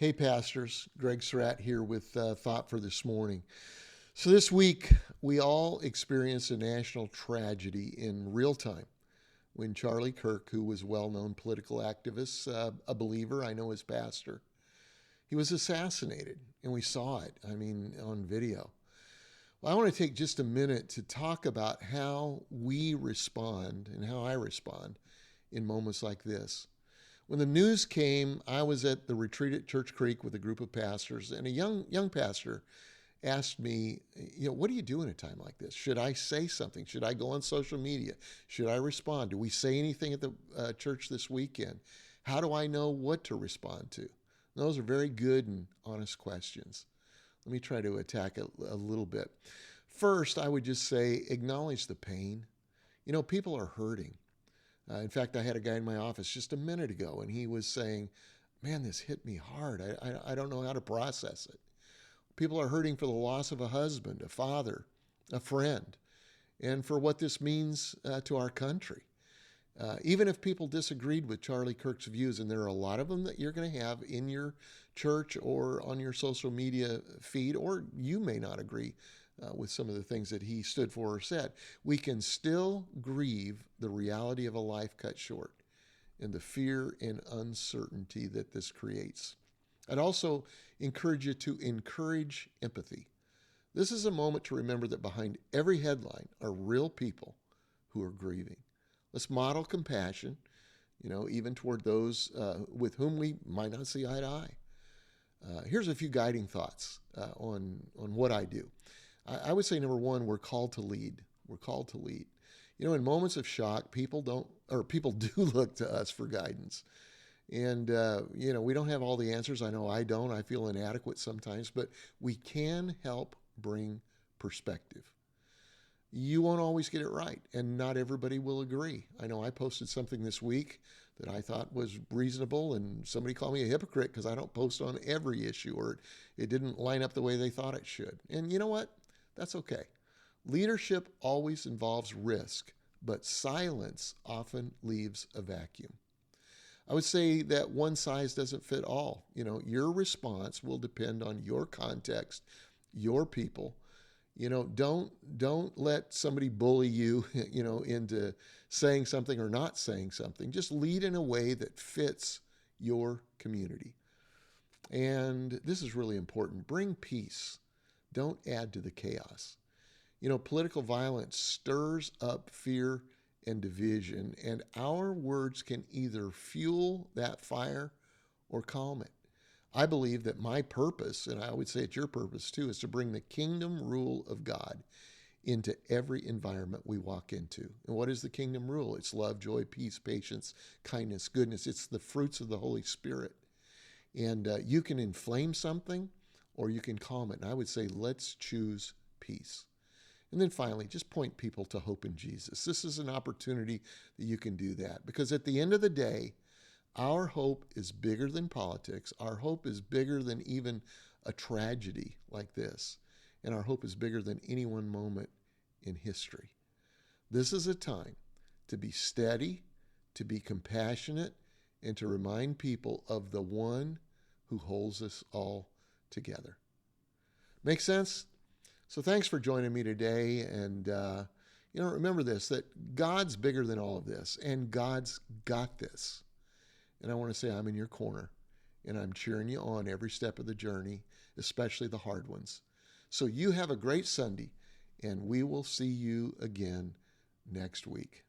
Hey, pastors. Greg Surratt here with Thought for this morning. So, this week, we all experienced a national tragedy in real time when Charlie Kirk, who was a well known political activist, a believer, I know his pastor, he was assassinated. And we saw it, on video. Well, I want to take just a minute to talk about how we respond and how I respond in moments like this. When the news came, I was at the retreat at Church Creek with a group of pastors, and a young pastor asked me, what do you do in a time like this? Should I say something? Should I go on social media? Should I respond? Do we say anything at the church this weekend? How do I know what to respond to? And those are very good and honest questions. Let me try to attack it a little bit. First, I would just say acknowledge the pain. People are hurting. In fact, I had a guy in my office just a minute ago, and he was saying, man, this hit me hard. I don't know how to process it. People are hurting for the loss of a husband, a father, a friend, and for what this means to our country. Even if people disagreed with Charlie Kirk's views, and there are a lot of them that you're going to have in your church or on your social media feed, or you may not agree with some of the things that he stood for or said, we can still grieve the reality of a life cut short and the fear and uncertainty that this creates. I'd also encourage you to encourage empathy. This is a moment to remember that behind every headline are real people who are grieving. Let's model compassion, even toward those with whom we might not see eye to eye. Here's a few guiding thoughts on what I do. I would say, number one, we're called to lead. We're called to lead. In moments of shock, people do look to us for guidance. And, we don't have all the answers. I know I don't. I feel inadequate sometimes, but we can help bring perspective. You won't always get it right, and not everybody will agree. I know I posted something this week that I thought was reasonable, and somebody called me a hypocrite because I don't post on every issue, or it didn't line up the way they thought it should. And you know what? That's okay. Leadership always involves risk, but silence often leaves a vacuum. I would say that one size doesn't fit all. Your response will depend on your context, your people. Don't let somebody bully you, into saying something or not saying something. Just lead in a way that fits your community. And this is really important. Bring peace. Don't add to the chaos. Political violence stirs up fear and division, and our words can either fuel that fire or calm it. I believe that my purpose, and I would say it's your purpose too, is to bring the kingdom rule of God into every environment we walk into. And what is the kingdom rule? It's love, joy, peace, patience, kindness, goodness. It's the fruits of the Holy Spirit. And you can inflame something or you can calm it. And I would say, let's choose peace. And then finally, just point people to hope in Jesus. This is an opportunity that you can do that, because at the end of the day, our hope is bigger than politics. Our hope is bigger than even a tragedy like this. And our hope is bigger than any one moment in history. This is a time to be steady, to be compassionate, and to remind people of the one who holds us all together. Make sense? So thanks for joining me today. And, remember this, that God's bigger than all of this, and God's got this. And I want to say I'm in your corner, and I'm cheering you on every step of the journey, especially the hard ones. So you have a great Sunday, and we will see you again next week.